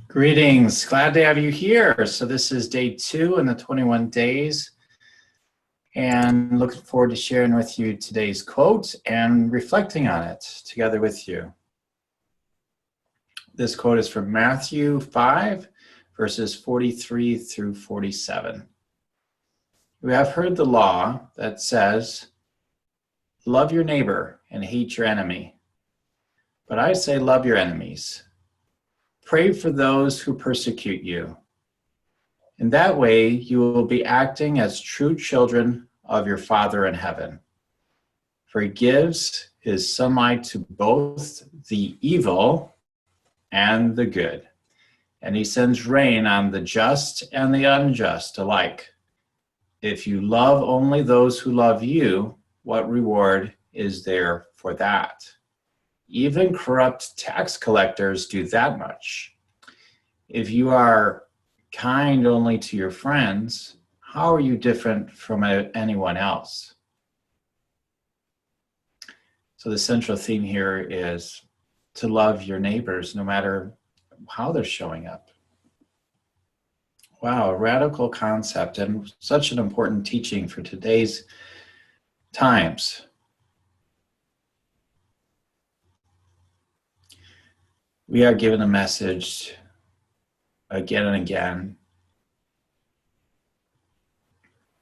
Greetings. Glad to have you here. So this is day 2 in the 21 days, and looking forward to sharing with you today's quote and reflecting on it together with you. This quote is from Matthew 5, verses 43 through 47. We have heard the law that says, love your neighbor and hate your enemy. But I say love your enemies. Pray for those who persecute you. In that way, you will be acting as true children of your Father in heaven. For he gives his sunlight to both the evil and the good, and he sends rain on the just and the unjust alike. If you love only those who love you, what reward is there for that? Even corrupt tax collectors do that much. If you are kind only to your friends, how are you different from anyone else? So the central theme here is to love your neighbors no matter how they're showing up. Wow, a radical concept and such an important teaching for today's times. We are given a message again and again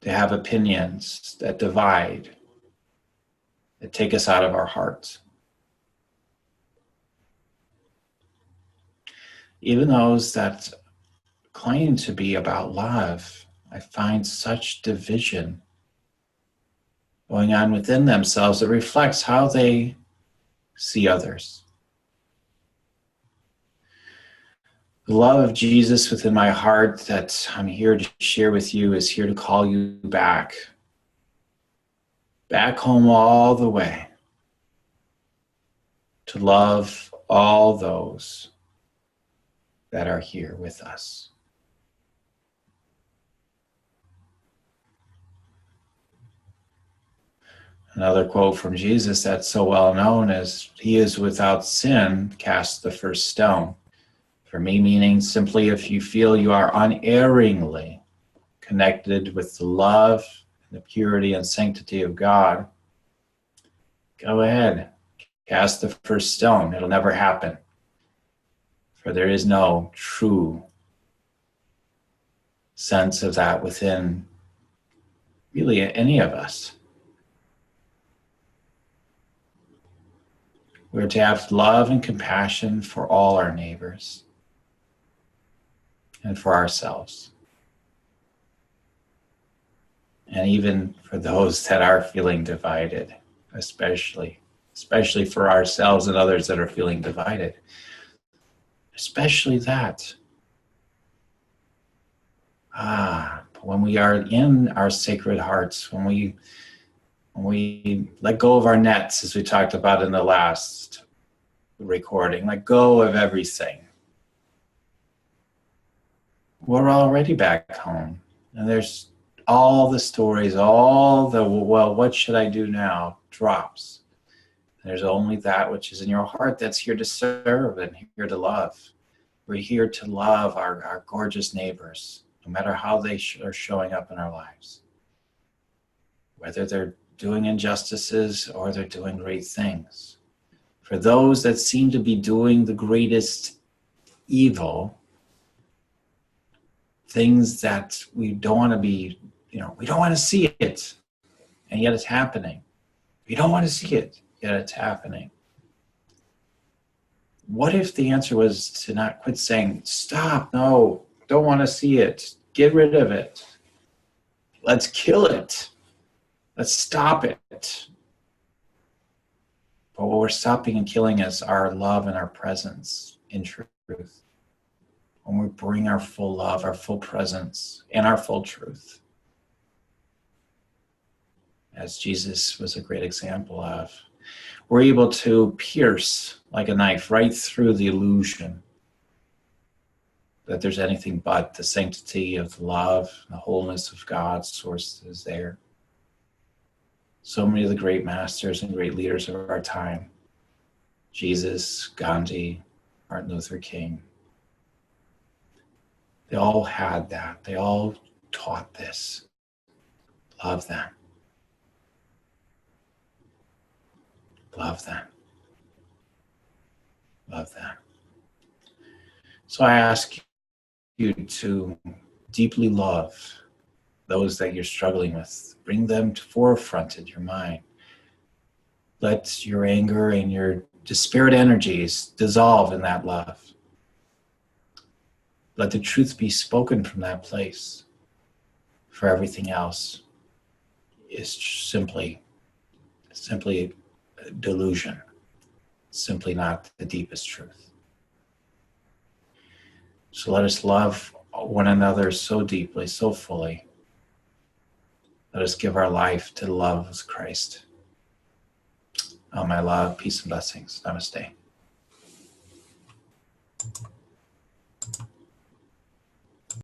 to have opinions that divide, that take us out of our hearts. Even those that claim to be about love, I find such division going on within themselves that reflects how they see others. The love of Jesus within my heart that I'm here to share with you is here to call you back home all the way, to love all those that are here with us. Another quote from Jesus that's so well known is, he is without sin, cast the first stone. For me, meaning simply if you feel you are unerringly connected with the love and the purity and sanctity of God, go ahead, cast the first stone. It'll never happen. For there is no true sense of that within really any of us. We're to have love and compassion for all our neighbors and for ourselves. And even for those that are feeling divided, especially for ourselves and others that are feeling divided. Especially that. When we are in our sacred hearts, when we let go of our nets, as we talked about in the last recording, let go of everything. We're already back home. And there's all the stories, all the, well, what should I do now, drops. There's only that which is in your heart that's here to serve and here to love. We're here to love our gorgeous neighbors, no matter how they are showing up in our lives. Whether they're doing injustices or they're doing great things. For those that seem to be doing the greatest evil, things that we don't want to be, we don't want to see it, and yet it's happening. We don't want to see it, yet it's happening. What if the answer was to not quit saying, stop, no, don't want to see it, get rid of it, let's kill it, let's stop it. But what we're stopping and killing is our love and our presence in truth. When we bring our full love, our full presence, and our full truth. As Jesus was a great example of, we're able to pierce like a knife right through the illusion that there's anything but the sanctity of the love, the wholeness of God's source is there. So many of the great masters and great leaders of our time, Jesus, Gandhi, Martin Luther King, They all had that. They all taught this. Love them. Love them. Love them. So I ask you to deeply love those that you're struggling with. Bring them to forefront in your mind. Let your anger and your disparate energies dissolve in that love. Let the truth be spoken from that place. For everything else is simply delusion, simply not the deepest truth. So let us love one another so deeply, so fully. Let us give our life to the love of Christ. Oh, my love, peace and blessings. Namaste.